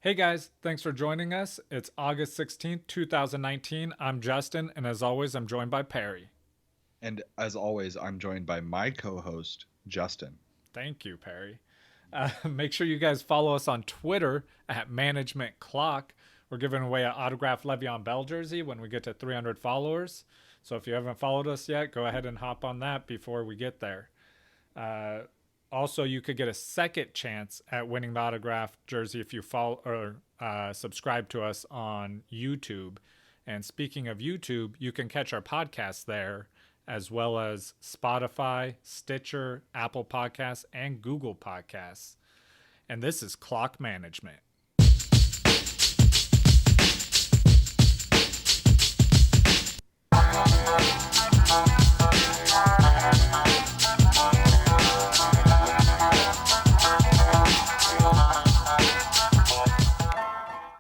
Hey guys, thanks for joining us. It's August 16th, 2019. I'm Justin, and as always, I'm joined by Perry. And as always, I'm joined by my co-host, Justin. Thank you, Perry. Make sure you guys follow us on Twitter at Management Clock. We're giving away an autographed Le'Veon Bell jersey when we get to 300 followers. So if you haven't followed us yet, go ahead and hop on that before we get there. Uh, Also, you could get a second chance at winning the autographed jersey if you follow or subscribe to us on YouTube. And speaking of YouTube, you can catch our podcast there, as well as Spotify, Stitcher, Apple Podcasts, and Google Podcasts. And this is Clock Management.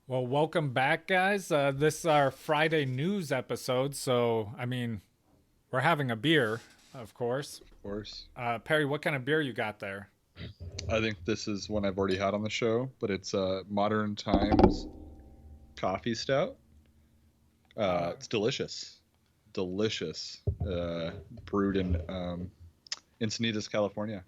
Well, welcome back, guys. This is our Friday news episode. So, we're having a beer, of course. Of course. Perry, what kind of beer you got there? I think this is one I've already had on the show, but it's Modern Times Coffee Stout. It's delicious. Delicious. Brewed in Encinitas, California.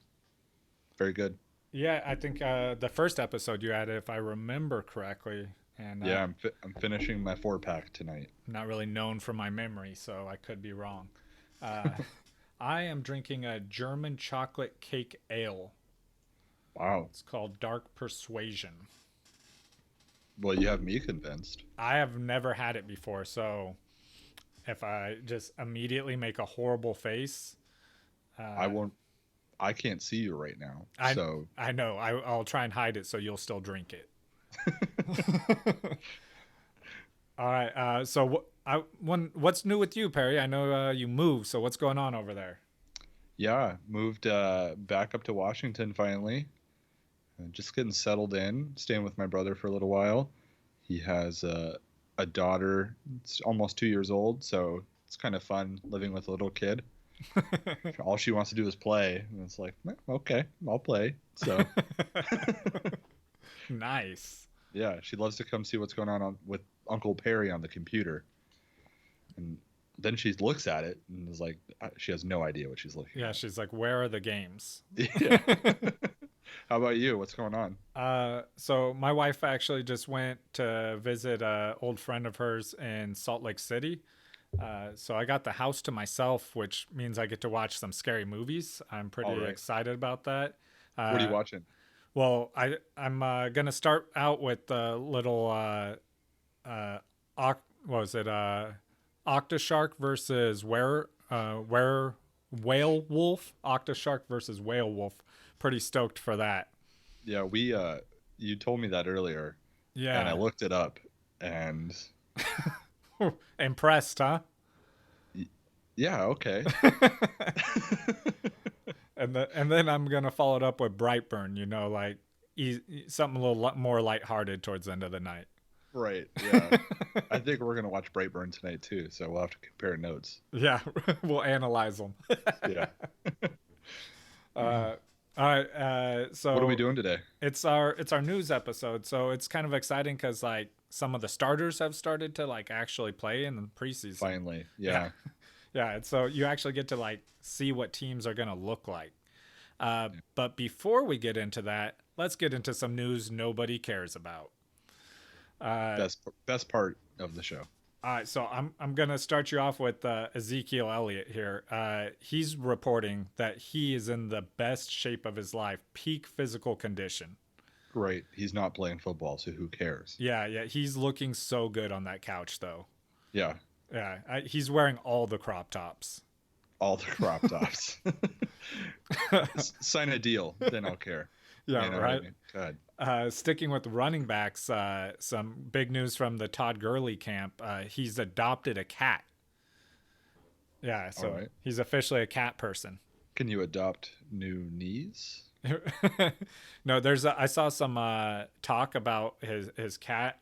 Very good. Yeah, I think the first episode you had, if I remember correctly. And yeah, I'm finishing my 4-pack tonight. Not really known for my memory, so I could be wrong. I am drinking a German chocolate cake ale. Wow. It's called Dark Persuasion. Well, you have me convinced. I have never had it before, so if I just immediately make a horrible face, I won't. I can't see you right now, so I know I'll try and hide it so you'll still drink it. All right. What's new with you, Perry? I know you moved, so what's going on over there? Yeah, moved back up to Washington finally. Just getting settled in, staying with my brother for a little while. He has a daughter, it's almost 2 years old, so it's kind of fun living with a little kid. All she wants to do is play, and it's like, okay, I'll play. So Nice. yeah, she loves to come see what's going on with Uncle Perry on the computer, and then she looks at it and is like, she has no idea what she's looking Yeah, at. she's like, where are the games? Yeah. How about you? What's going on? So my wife actually just went to visit an old friend of hers in Salt Lake City. So I got the house to myself, which means I get to watch some scary movies. I'm pretty All right. excited about that. What are you watching? Well, I'm gonna start out with the little what was it? Octoshark versus whale wolf. Octoshark versus whale wolf. Pretty stoked for that. Yeah, we you told me that earlier, and I Yeah. looked it up, and Impressed, huh? yeah, okay. And then I'm gonna follow it up with Brightburn. Like something a little more lighthearted towards the end of the night. Right, yeah. I think we're gonna watch Brightburn tonight too, so we'll have to compare notes. Yeah, we'll analyze them. Yeah. All right. So What are we doing today? it's our news episode. So it's kind of exciting because like some of the starters have started to like actually play in the preseason. Finally, yeah. Yeah. And so you actually get to like see what teams are gonna look like. But before we get into that, let's get into some news nobody cares about. Best part of the show. All right, so I'm gonna start you off with Ezekiel Elliott here. He's reporting that he is in the best shape of his life, peak physical condition. Right, he's not playing football, so who cares? Yeah, he's looking so good on that couch, though. Yeah, Yeah, he's wearing all the crop tops. all the crop tops. Sign a deal, then I'll care. Yeah, You know what I right. mean? God. Sticking with running backs, some big news from the Todd Gurley camp. He's adopted a cat. Yeah, All so right. he's officially a cat person. Can you adopt new knees? No, I saw some talk about his cat.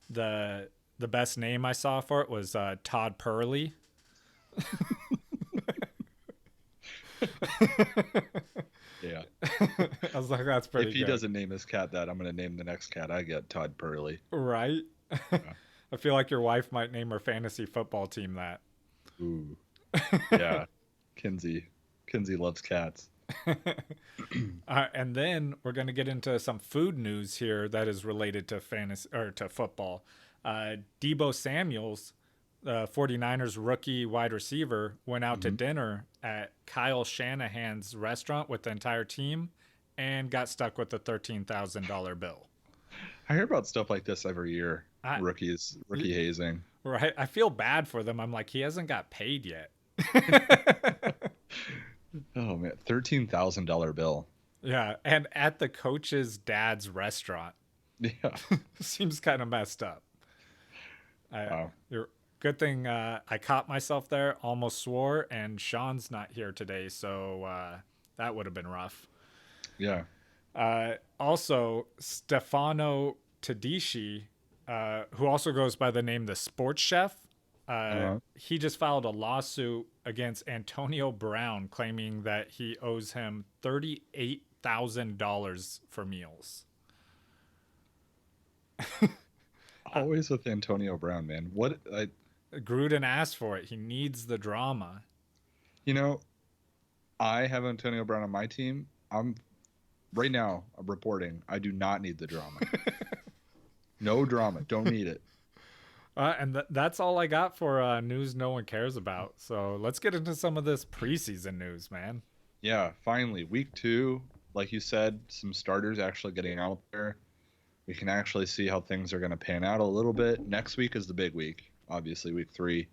The best name I saw for it was Todd Purley. Yeah. I was like, that's pretty If he good. doesn't name his cat that, I'm going to name the next cat I get Todd Purley. Right? Yeah. I feel like your wife might name her fantasy football team that. Ooh. Yeah. Kinsey. Kinsey loves cats. And then we're going to get into some food news here that is related to fantasy or to football. Debo Samuels, the 49ers rookie wide receiver, went out to Mhm. dinner at Kyle Shanahan's restaurant with the entire team and got stuck with a $13,000 bill. I hear about stuff like this every year. I, Rookie hazing. right? I feel bad for them. I'm like, he hasn't got paid yet. Oh man, $13,000 bill. Yeah, and at the coach's dad's restaurant. Yeah. Seems kind of messed up. I, Wow. you're, good thing I caught myself there, almost swore, and Sean's not here today, so that would have been rough. Yeah. Also, Stefano Tedici, who also goes by the name the Sports Chef, he just filed a lawsuit against Antonio Brown, claiming that he owes him $38,000 for meals. Always with Antonio Brown, man. Gruden asked for it. He needs the drama. You know, I have Antonio Brown on my team. I'm reporting. I do not need the drama. No drama. Don't need it. And that's all I got for news no one cares about. So let's get into some of this preseason news, man. Yeah, finally, week 2, like you said, some starters actually getting out there. We can actually see how things are going to pan out a little bit. Next week is the big week, obviously, week 3.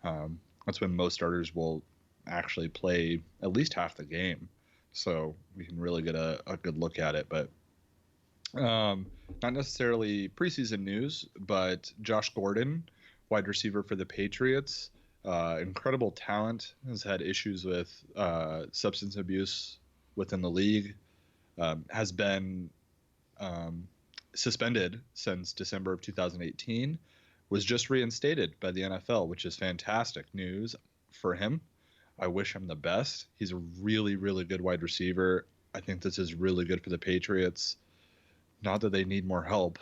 That's when most starters will actually play at least half the game. So we can really get a good look at it. But not necessarily preseason news, but Josh Gordon, wide receiver for the Patriots, incredible talent, has had issues with substance abuse within the league, has been suspended since December of 2018, was just reinstated by the NFL, which is fantastic news for him. I wish him the best. He's a really, really good wide receiver. I think this is really good for the Patriots. Not that they need more help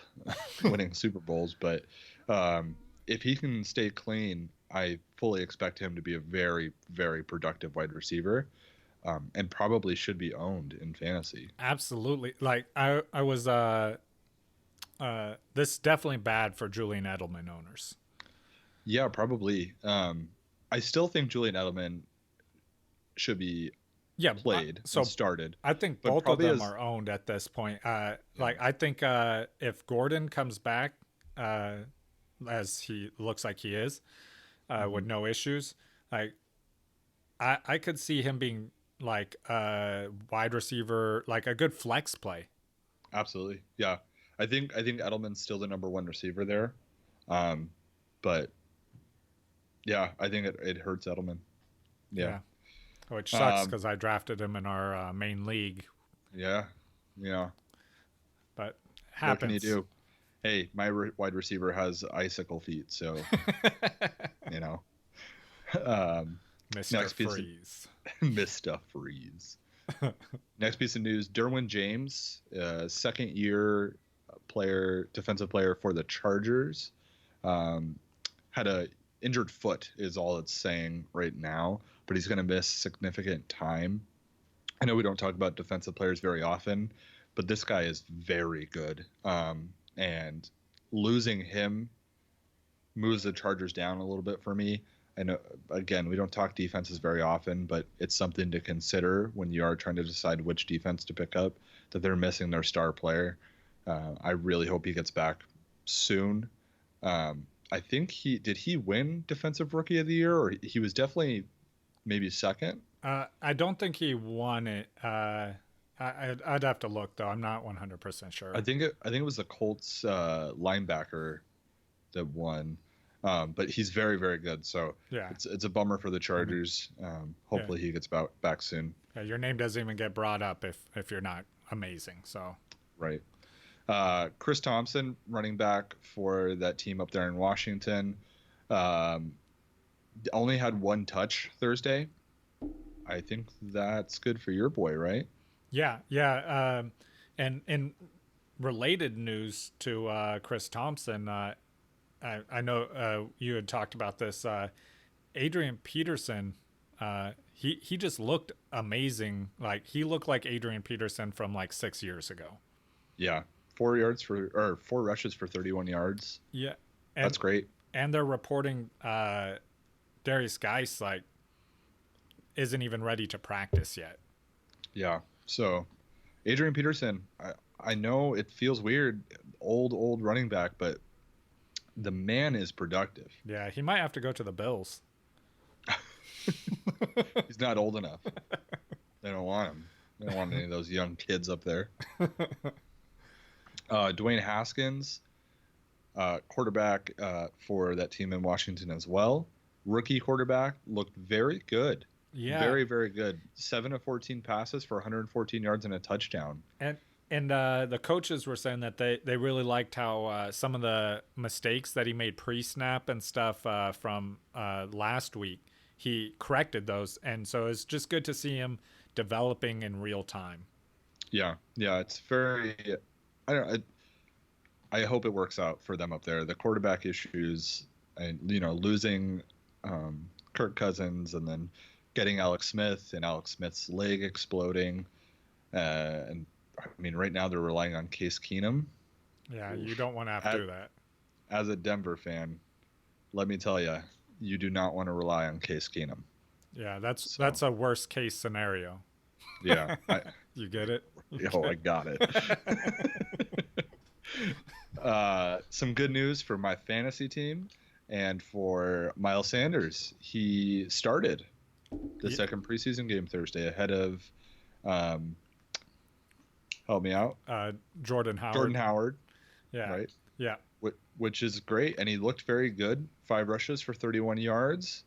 winning Super Bowls, but if he can stay clean, I fully expect him to be a very, very productive wide receiver, and probably should be owned in fantasy. Absolutely. Like I was this is definitely bad for Julian Edelman owners. Yeah, probably. I still think Julian Edelman should be played and started, I think but both of probably them are owned at this point. Like I think if Gordon comes back, as he looks like he is, with no issues, like I could see him being like a wide receiver, like a good flex play. Absolutely. Yeah. I think Edelman's still the number 1 receiver there. But yeah, I think it hurts Edelman. Yeah. Which sucks because I drafted him in our main league. Yeah. Yeah. But happens. What can you do? Hey, my wide receiver has icicle feet, so you know. Mr. Freeze. Mr. Freeze. Next piece of news: Derwin James, second-year defensive player for the Chargers, had a injured foot, is all it's saying right now, but he's going to miss significant time. I know we don't talk about defensive players very often, but this guy is very good. And losing him moves the Chargers down a little bit for me. I know, again, we don't talk defenses very often, but it's something to consider when you are trying to decide which defense to pick up, that they're missing their star player. I really hope he gets back soon. I think he win Defensive Rookie of the Year, or he was definitely maybe second? I don't think he won it. I'd have to look though. I'm not 100% sure. I think it was the Colts linebacker that won. But he's very, very good. So yeah, it's a bummer for the Chargers. Hopefully he gets back soon. Yeah, your name doesn't even get brought up if you're not amazing. So right. Chris Thompson, running back for that team up there in Washington, only had 1 touch Thursday. I think that's good for your boy, right? Yeah, yeah. And in related news to Chris Thompson, I know you had talked about this. Adrian Peterson, he just looked amazing. Like he looked like Adrian Peterson from like 6 years ago. Yeah, 4 rushes for 31 yards. Yeah, That's and great. they're reporting Darius Geis like isn't even ready to practice yet. Yeah. So Adrian Peterson, I know it feels weird, old running back, but the man is productive. Yeah, he might have to go to the Bills. He's not old enough. They don't want him. They don't want any of those young kids up there. Dwayne Haskins, quarterback for that team in Washington as well. Rookie quarterback, looked very good. Yeah, Very, very good. 7 of 14 passes for 114 yards and a touchdown. and the coaches were saying that they really liked how some of the mistakes that he made pre-snap and stuff from last week, he corrected those, and so it's just good to see him developing in real time. Yeah, yeah, it's very. I don't. I hope it works out for them up there. The quarterback issues, and losing Kirk Cousins, and then getting Alex Smith, and Alex Smith's leg exploding, and I mean, right now they're relying on Case Keenum. Yeah, you Oof. don't want to have to do that. As a Denver fan, let me tell you, you do not want to rely on Case Keenum. Yeah, that's So a worst case scenario. yeah, You get it? I got it. Some good news for my fantasy team and for Miles Sanders. He started the second preseason game Thursday ahead of, um, help me out, Jordan Howard. Jordan Howard, Yeah. right? Yeah. Which is great, and he looked very good. 5 rushes for 31 yards.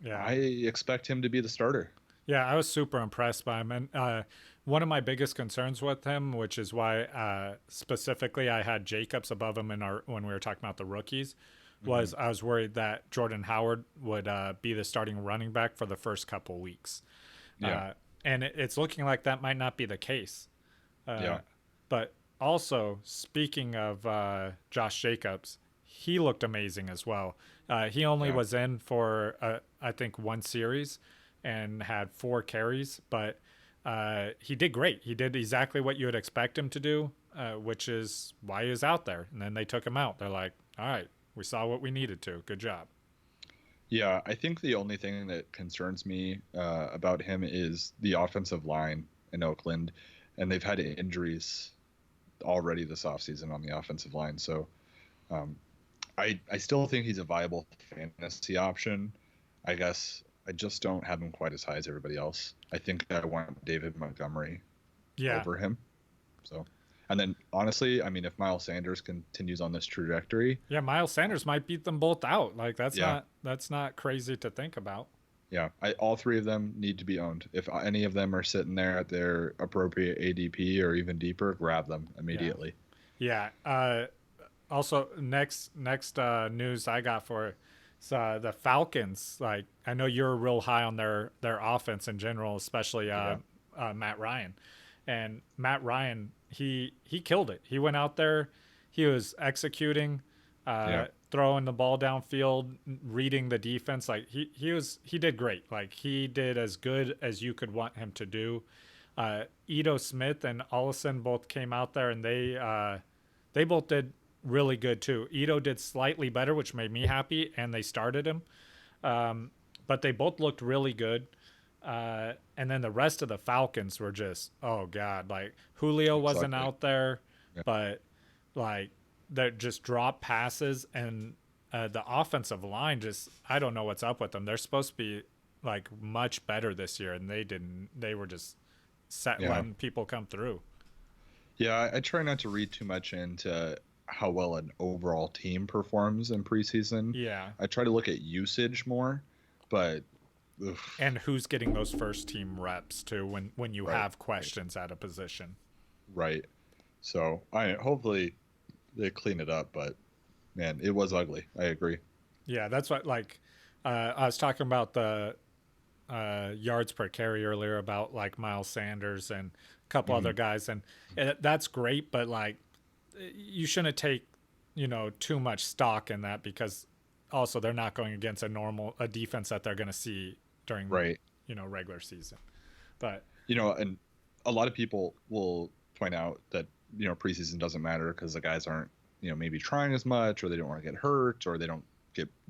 Yeah. I expect him to be the starter. Yeah, I was super impressed by him. And one of my biggest concerns with him, which is why specifically I had Jacobs above him in our when we were talking about the rookies, was I was worried that Jordan Howard would be the starting running back for the first couple weeks. Yeah. And it's looking like that might not be the case. Yeah. But also, speaking of Josh Jacobs, he looked amazing as well. He only was in for, I think, one series and had 4 carries, but he did great. He did exactly what you would expect him to do, which is why he was out there. And then they took him out. They're like, all right, we saw what we needed to. Good job. Yeah, I think the only thing that concerns me about him is the offensive line in Oakland, and they've had injuries already this offseason on the offensive line. So I still think he's a viable fantasy option. I guess I just don't have him quite as high as everybody else. I think I want David Montgomery over him. So, and then honestly, I mean, if Miles Sanders continues on this trajectory, Miles Sanders might beat them both out. Like that's not crazy to think about. Yeah, all 3 of them need to be owned. If any of them are sitting there at their appropriate ADP or even deeper, grab them immediately. Yeah. Also, next news I got for the Falcons. Like I know you're real high on their offense in general, especially Matt Ryan. And Matt Ryan, he killed it. He went out there, he was executing, throwing the ball downfield, reading the defense. Like he did great. Like he did as good as you could want him to do. Ito Smith and Allison both came out there, and they both did really good too. Ito did slightly better, which made me happy, and they started him. But they both looked really good. And then the rest of the Falcons were just, oh God, like Julio wasn't out there, but like they just drop passes, and the offensive line just, I don't know what's up with them. They're supposed to be like much better this year, and they didn't. They were just letting people come through. Yeah, I try not to read too much into how well an overall team performs in preseason. Yeah. I try to look at usage more, but and who's getting those first team reps too when you have questions at a position. Right. So hopefully they clean it up, but man, it was ugly. I agree. Yeah, that's what I was talking about the yards per carry earlier about like Miles Sanders, and couple Mhm. other guys, and that's great. But like, you shouldn't take too much stock in that, because also they're not going against a defense that they're going to see during Right. regular season. But And a lot of people will point out that, preseason doesn't matter because the guys aren't, maybe trying as much, or they don't want to get hurt, or they don't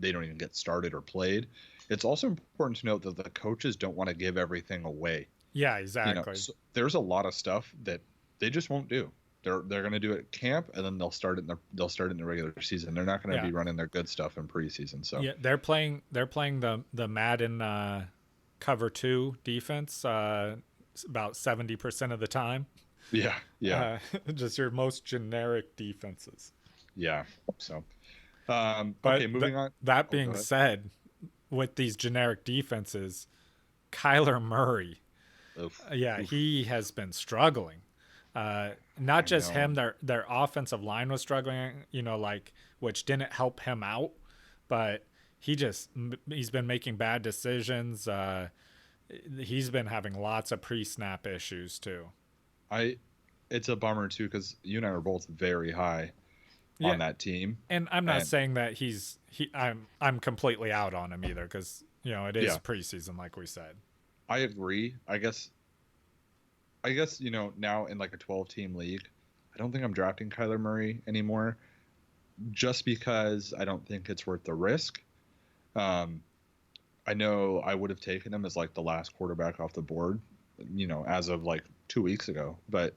even get started or played. It's also important to note that the coaches don't want to give everything away. yeah, exactly. So there's a lot of stuff that they just won't do. They're going to do it at camp, and then they'll start it in the regular season. They're not going to Yeah, be running their good stuff in preseason. So yeah, they're playing the Madden cover 2 defense about 70% of the time. yeah, yeah, Uh, just your most generic defenses. yeah. So But okay, moving on. that Oh, go being ahead. said, with these generic defenses, Kyler Murray, Oof, yeah, oof. he has been struggling. Not I just know. him, their offensive line was struggling, like, which didn't help him out, but he's been making bad decisions. He's been having lots of pre-snap issues too. I It's a bummer too because you and I were both very high Yeah, on that team, and I'm not and saying that I'm completely out on him either, because it is yeah, preseason, like we said. I agree. I guess now in like a 12-team league, I don't think I'm drafting Kyler Murray anymore, just because I don't think it's worth the risk. Um, I know I would have taken him as like the last quarterback off the board, as of like 2 weeks ago, but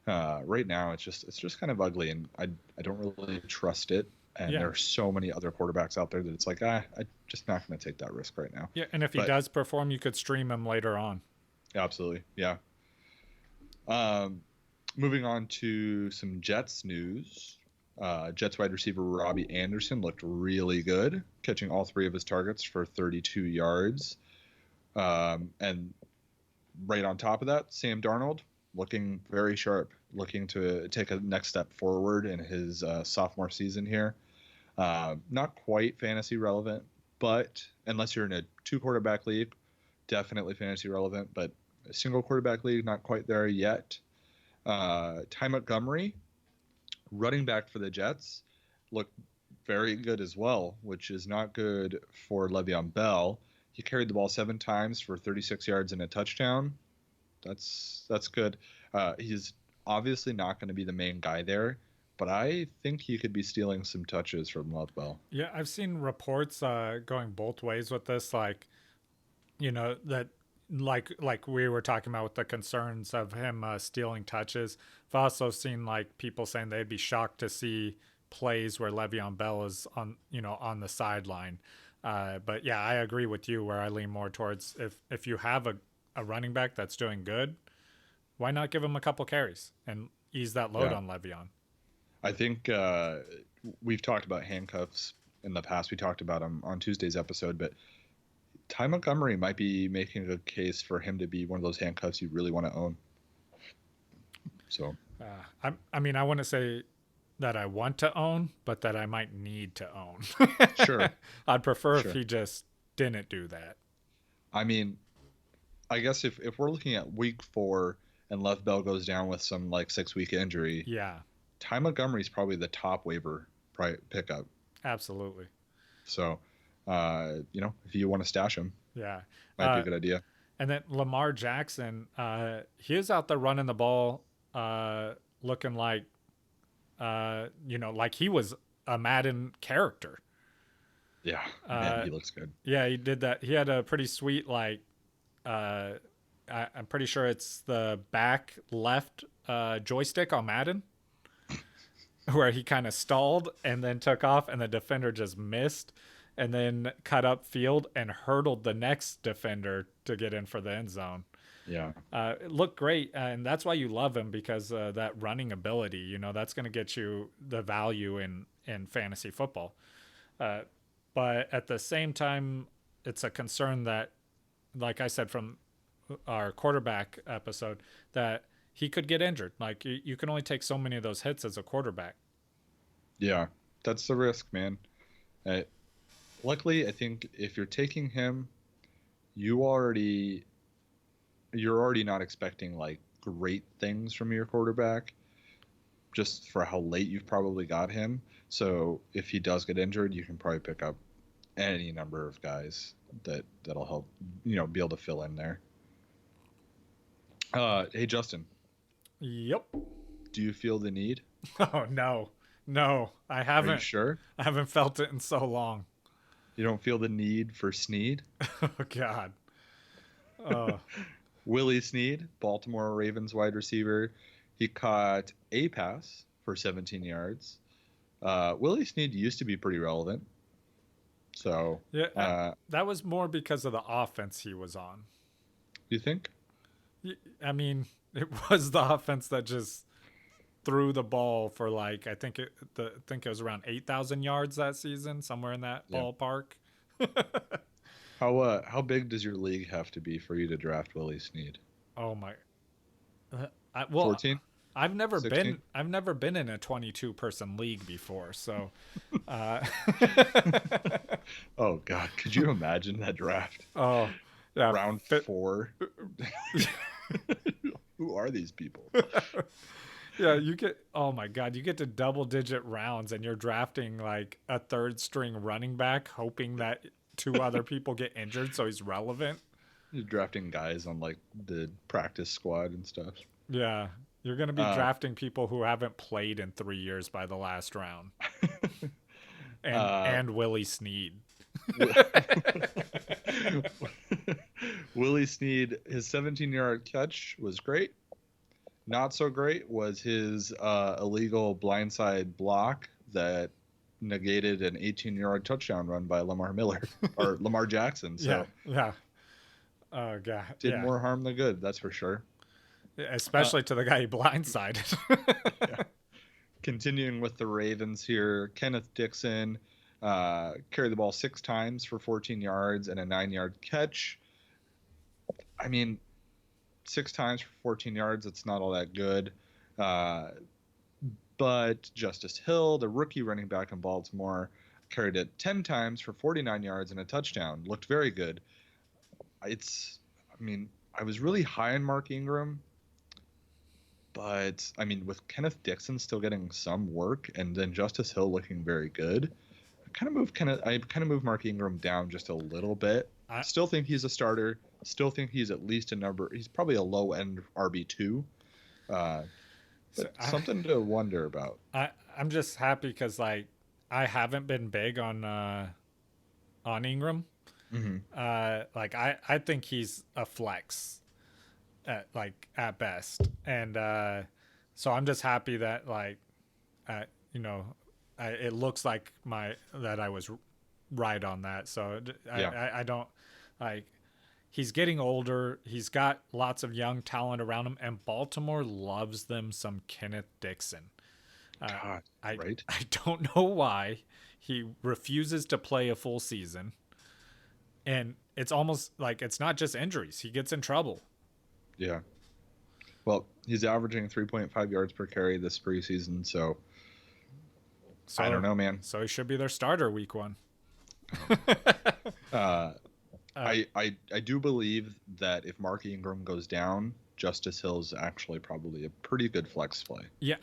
right now it's just kind of ugly, and I don't really trust it. And Yeah, there are so many other quarterbacks out there that it's like, I'm just not going to take that risk right now. yeah, and if he But does perform, you could stream him later on. absolutely, yeah. Um, Moving on to some Jets news. Jets wide receiver Robbie Anderson looked really good, catching all three of his targets for 32 yards. And right on top of that, Sam Darnold looking very sharp, looking to take a next step forward in his sophomore season here. Not quite fantasy relevant, but unless you're in a 2 quarterback league, definitely fantasy relevant, but a single quarterback league, not quite there yet. Ty Montgomery, running back for the Jets, looked very good as well, which is not good for Le'Veon Bell. He carried the ball 7 times for 36 yards and a touchdown. That's good. He's obviously not going to be the main guy there, but I think he could be stealing some touches from Lev Bell. Yeah, I've seen reports going both ways with this, like that, like we were talking about with the concerns of him stealing touches. I've also seen like people saying they'd be shocked to see plays where Le'Veon Bell is on the sideline. But yeah, I agree with you, where I lean more towards, if you have a running back that's doing good, why not give him a couple carries and ease that load Yeah, on Le'Veon? I think we've talked about handcuffs in the past. We talked about him on Tuesday's episode, but Ty Montgomery might be making a good case for him to be one of those handcuffs you really want to own. So I mean, I wouldn't say that I want to own, but that I might need to own. sure, I'd prefer if sure. he just didn't do that. I mean, I guess if we're looking at week 4 and Lev Bell goes down with some like 6-week injury, Yeah, Ty Montgomery's probably the top waiver pickup. absolutely. So, if you want to stash him, Yeah. might be a Uh, good idea. and then Lamar Jackson, he is out there running the ball, looking like, like he was a Madden character. Yeah, man, Uh, he looks good. yeah, he did that. He had a pretty sweet, like, I'm pretty sure it's the back left joystick on Madden, where he kind of stalled and then took off, and the defender just missed, and then cut up field and hurdled the next defender to get in for the end zone. Yeah, It looked great, and that's why you love him, because that running ability, that's going to get you the value in fantasy football. Uh, but at the same time, it's a concern that, like I said from our quarterback episode, that he could get injured. Like, you can only take so many of those hits as a quarterback. yeah, that's the risk, man. Uh, Luckily, I think if you're taking him, you already you're already not expecting like great things from your quarterback, just for how late you've probably got him. So if he does get injured, you can probably pick up any number of guys that'll help, be able to fill in there. Hey Justin, Yep. do you feel the need? Oh no, I Are you haven't. sure? I haven't felt it in so long. You don't feel the need for Snead? Oh God. Oh Willie Snead, Baltimore Ravens wide receiver. He caught a pass for 17 yards. Willie Snead used to be pretty relevant. So, yeah, that was more because of the offense he was on. you think? I mean, it was the offense that just threw the ball for like I think it was around 8,000 yards that season, somewhere in that ballpark. How big does your league have to be for you to draft Willie Snead? Oh my. 14? I've never 16? been in a 22 person league before, so Oh God, could you imagine that draft? oh yeah, Round 4. Who are these people? yeah, oh my God, you get to double digit rounds and you're drafting like a third string running back, hoping that 2 other people get injured so he's relevant. You're drafting guys on like the practice squad and stuff. Yeah, you're going to be drafting people who haven't played in 3 years by the last round. And Willie Snead. Willie Snead, his 17-yard catch was great. Not so great was his illegal blindside block that negated an 18-yard touchdown run by Lamar Jackson. So yeah. Oh God. did more harm than good, that's for sure. Especially to the guy he blindsided. Yeah. Continuing with the Ravens here, Kenneth Dixon carried the ball 6 times for 14 yards and a 9-yard catch. I mean, 6 times for 14 yards, it's not all that good. But Justice Hill, the rookie running back in Baltimore, carried it 10 times for 49 yards and a touchdown. Looked very good. I was really high on Mark Ingram. But, with Kenneth Dixon still getting some work and then Justice Hill looking very good, I kind of moved Mark Ingram down just a little bit. I still think he's a starter. Still think he's at least he's probably a low-end RB2. But something to wonder about. I'm just happy because, like, I haven't been big on Ingram. Mm-hmm. I think he's a flex. At best, and so I'm just happy that it looks like that I was right on that. So I don't like. He's getting older. He's got lots of young talent around him, and Baltimore loves them some Kenneth Dixon. God, right? I don't know why he refuses to play a full season, and it's almost like it's not just injuries. He gets in trouble. Yeah. Well, he's averaging 3.5 yards per carry this preseason, so I don't know, man. So he should be their starter week 1. I do believe that if Mark Ingram goes down, Justice Hill's actually probably a pretty good flex play. Yeah,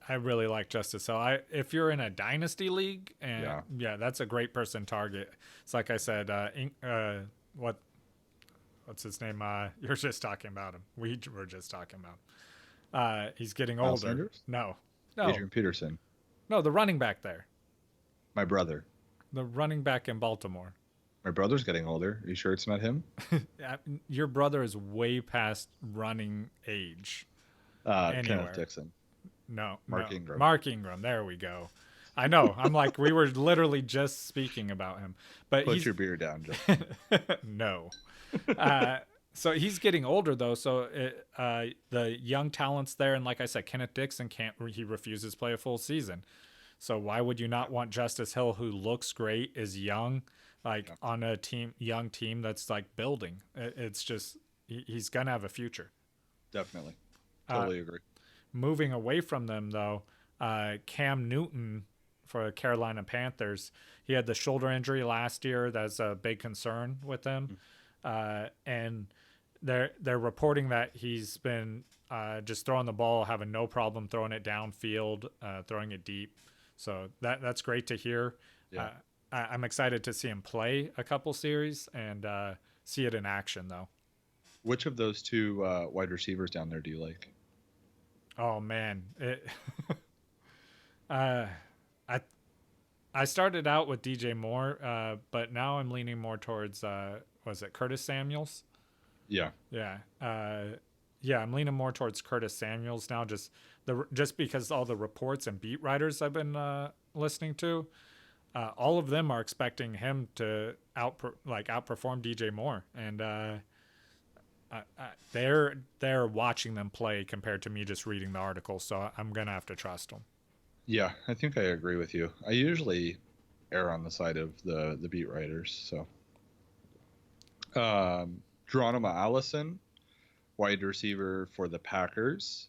I really like Justice Hill. If you're in a dynasty league, and that's a great person target. It's like I said, what's his name? You're just talking about him. We were just talking about him. He's getting older. Sanders? No. Adrian Peterson. No, the running back there. My brother. The running back in Baltimore. My brother's getting older. Are you sure it's not him? Your brother is way past running age. Kenneth Dixon. No. Mark Ingram. Mark Ingram. There we go. I know. I'm like, we were literally just speaking about him. But Put your beer down, Justin. No. So he's getting older though. So the young talent's there, and like I said, Kenneth Dixon he refuses to play a full season. So why would you not want Justice Hill, who looks great, is young, on a young team that's like building? It's just he's gonna have a future. Definitely, totally agree. Moving away from them though, Cam Newton for the Carolina Panthers, he had the shoulder injury last year. That's a big concern with him. And they're reporting that he's been just throwing the ball, having no problem throwing it downfield, throwing it deep. So that's great to hear. Yeah. I'm excited to see him play a couple series and see it in action, though. Which of those two wide receivers down there do you like? Oh man, uh, I I started out with DJ Moore, but now I'm leaning more towards was it Curtis Samuels? Yeah. Yeah, yeah, I'm leaning more towards Curtis Samuels now, just because all the reports and beat writers I've been listening to, all of them are expecting him to outperform DJ Moore, and they're watching them play compared to me just reading the article. So I'm gonna have to trust them. Yeah, I think I agree with you. I usually err on the side of the beat writers. So, Geronimo Allison, wide receiver for the Packers,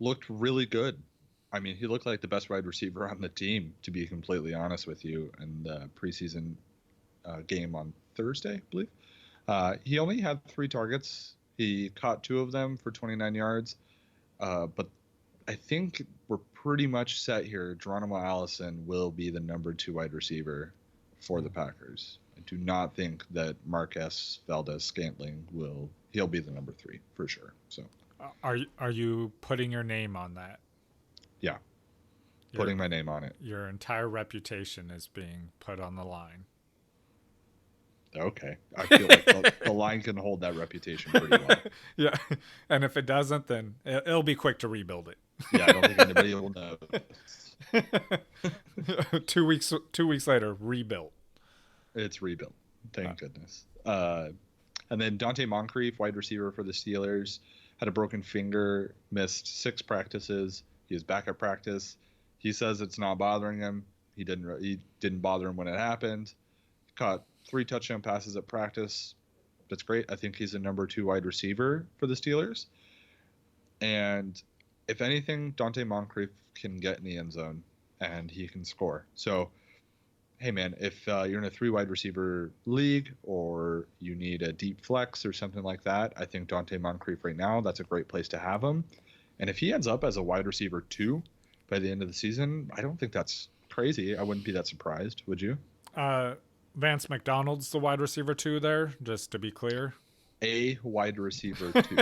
looked really good. I mean, he looked like the best wide receiver on the team, to be completely honest with you, in the preseason game on Thursday, I believe. He only had 3 targets. He caught 2 of them for 29 yards. But I think we're pretty much set here. Geronimo Allison will be the number 2 wide receiver for the Packers. I do not think that Marquez Valdez-Scantling he'll be the number 3 for sure. So Are you putting your name on that? yeah, putting my name on it. Your entire reputation is being put on the line. Okay, I feel like the line can hold that reputation pretty well. Yeah, and if it doesn't, then it'll be quick to rebuild it. Yeah, I don't think anybody will know. 2 weeks. 2 weeks later, rebuilt. It's rebuilt. Thank goodness. And then Dante Moncrief, wide receiver for the Steelers, had a broken finger, missed 6 practices. He was back at practice. He says it's not bothering him. He didn't bother him when it happened. Caught 3 touchdown passes at practice. That's great. I think he's a number 2 wide receiver for the Steelers. And if anything, Dante Moncrief can get in the end zone and he can score. So, hey man, if you're in a 3 wide receiver league or you need a deep flex or something like that, I think Dante Moncrief right now, that's a great place to have him. And if he ends up as a wide receiver 2 by the end of the season, I don't think that's crazy. I wouldn't be that surprised. Would you? Vance McDonald's the wide receiver 2 there, just to be clear. A wide receiver 2.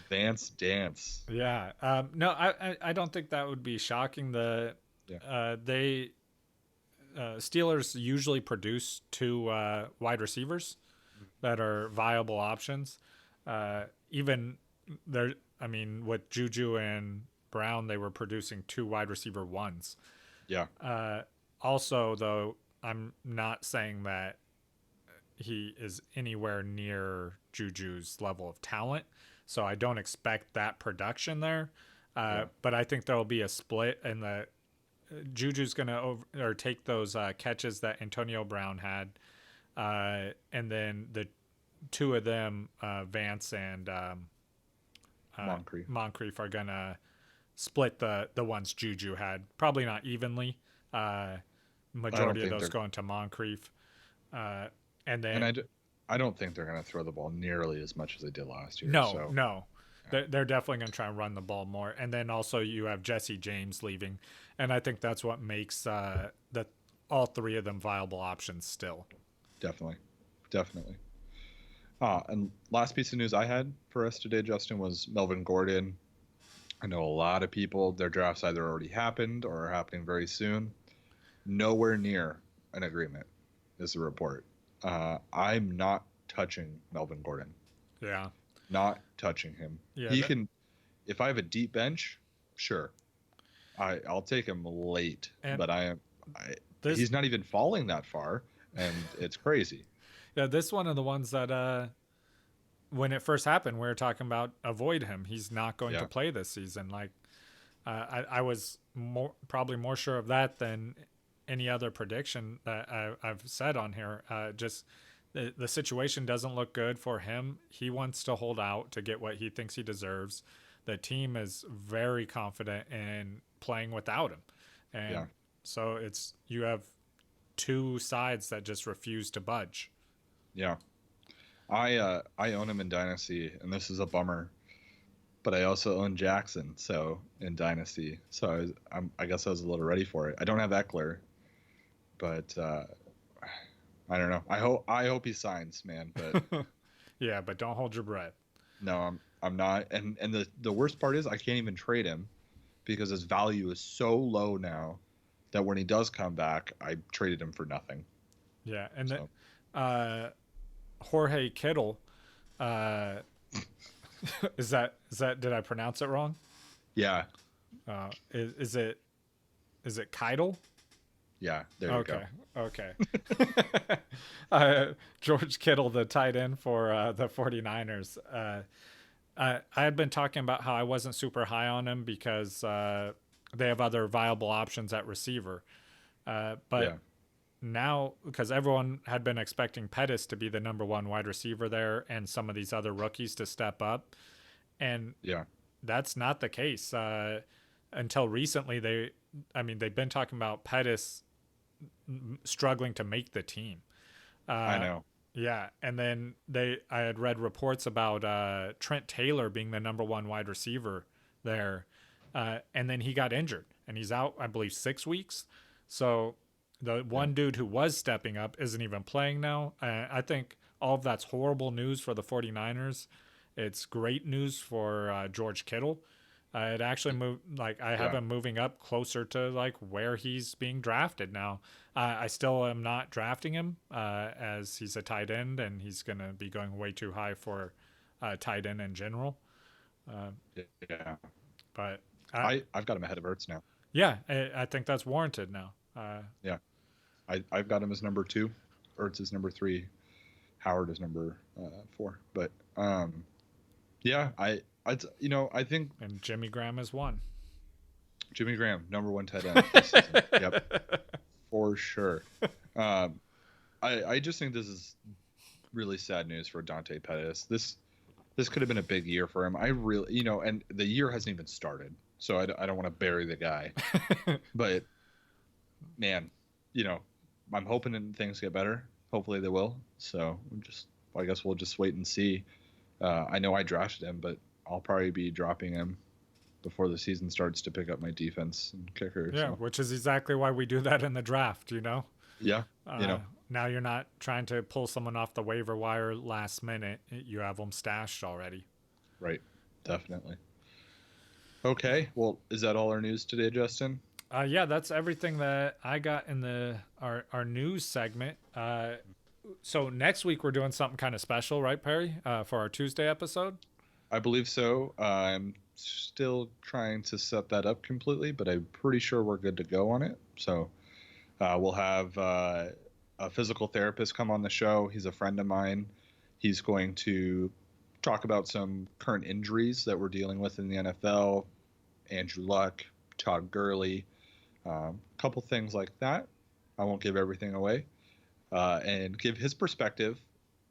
Vance Dance. Yeah. No, I don't think that would be shocking. Steelers usually produce 2 wide receivers that are viable options. Even there, I mean, with Juju and Brown, they were producing 2 wide receiver 1s. Yeah. Also, though, I'm not saying that he is anywhere near Juju's level of talent, so I don't expect that production there. But I think there will be a split, and the Juju's going to take those catches that Antonio Brown had, and then the 2 of them, Vance and Moncrief, are going to split the ones Juju had. Probably not evenly. Majority of those going to Moncrief. And then I don't think they're going to throw the ball nearly as much as they did last year. No. Yeah. They're definitely going to try and run the ball more. And then also you have Jesse James leaving. And I think that's what makes all 3 of them viable options still. Definitely. And last piece of news I had for us today, Justin, was Melvin Gordon. I know a lot of people, their drafts either already happened or are happening very soon. Nowhere near an agreement is the report. I'm not touching Melvin Gordon. Yeah. Not touching him. Yeah, he can, if I have a deep bench, sure. I'll take him late, but he's not even falling that far, and it's crazy. Yeah, this one of the ones that when it first happened, we were talking about avoid him. He's not going to play this season. Like, I was probably more sure of that than any other prediction that I've said on here. Just the situation doesn't look good for him. He wants to hold out to get what he thinks he deserves. The team is very confident in playing without him. And so you have 2 sides that just refuse to budge. Yeah. I own him in Dynasty, and this is a bummer. But I also own Jackson, so in Dynasty. So I guess I was a little ready for it. I don't have Eckler, but I don't know. I hope he signs, man. But Yeah, but don't hold your breath. no, I'm not. And the worst part is I can't even trade him because his value is so low now that when he does come back, I traded him for nothing. Yeah, and So Jorge Kittle, uh, is that did I pronounce it wrong? yeah, Is it Keitel? yeah, there you go. Okay. George Kittle, the tight end for the 49ers. I had been talking about how I wasn't super high on him because they have other viable options at receiver. But Yeah, now, because everyone had been expecting Pettis to be the number one wide receiver there and some of these other rookies to step up. And yeah, that's not the case. Until recently, they've been talking about Pettis struggling to make the team. I Uh, know. yeah, and then I had read reports about Trent Taylor being the number one wide receiver there, and then he got injured and he's out, I believe, 6 weeks. So the Yeah, one dude who was stepping up isn't even playing now. I think all of that's horrible news for the 49ers. It's great news for George Kittle. It actually moved, like, I have yeah, him moving up closer to like where he's being drafted now. I still am not drafting him as he's a tight end and he's going to be going way too high for tight end in general. Uh, yeah. but I've got him ahead of Ertz now. yeah, I think that's warranted now. Yeah, I've got him as number 2. Ertz is number 3. Howard is number 4. But yeah, I think And Jimmy Graham is one. Jimmy Graham, number 1 tight end this season. Yep, for sure. Um, I just think this is really sad news for Dante Pettis. This could have been a big year for him. I really, and the year hasn't even started, so I don't want to bury the guy. But man, I'm hoping that things get better. Hopefully they will. So I guess we'll just wait and see. I know I drafted him, but I'll probably be dropping him before the season starts to pick up my defense and kicker. Yeah, So which is exactly why we do that in the draft, yeah, Now you're not trying to pull someone off the waiver wire last minute. You have them stashed already. right, definitely. Okay, well, is that all our news today, Justin? Yeah, that's everything that I got in our news segment. So next week we're doing something kind of special, right, Perry? For our Tuesday episode. I believe so. I'm still trying to set that up completely, but I'm pretty sure we're good to go on it. So we'll have a physical therapist come on the show. He's a friend of mine. He's going to talk about some current injuries that we're dealing with in the NFL. Andrew Luck, Todd Gurley, a couple things like that. I won't give everything away. And give his perspective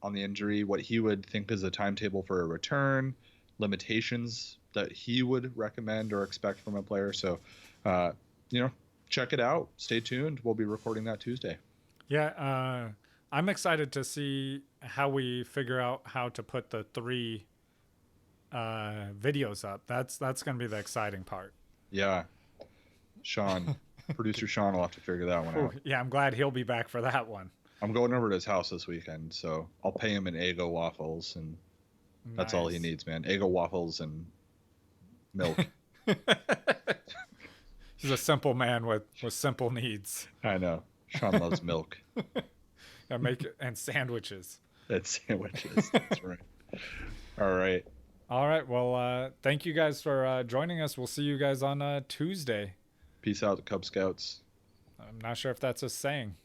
on the injury, what he would think is a timetable for a return, limitations that he would recommend or expect from a player. So, check it out. Stay tuned. We'll be recording that Tuesday. Yeah, I'm excited to see how we figure out how to put the 3 videos up. That's going to be the exciting part. Yeah. Sean, producer Sean will have to figure that one out. Yeah, I'm glad he'll be back for that one. I'm going over to his house this weekend, so I'll pay him in Eggo waffles, and that's all he needs, man. Eggo waffles and milk. He's a simple man with simple needs. I know. Sean loves milk. And sandwiches. That's sandwiches. That's right. All right. All right. Well, thank you guys for joining us. We'll see you guys on Tuesday. Peace out, Cub Scouts. I'm not sure if that's a saying.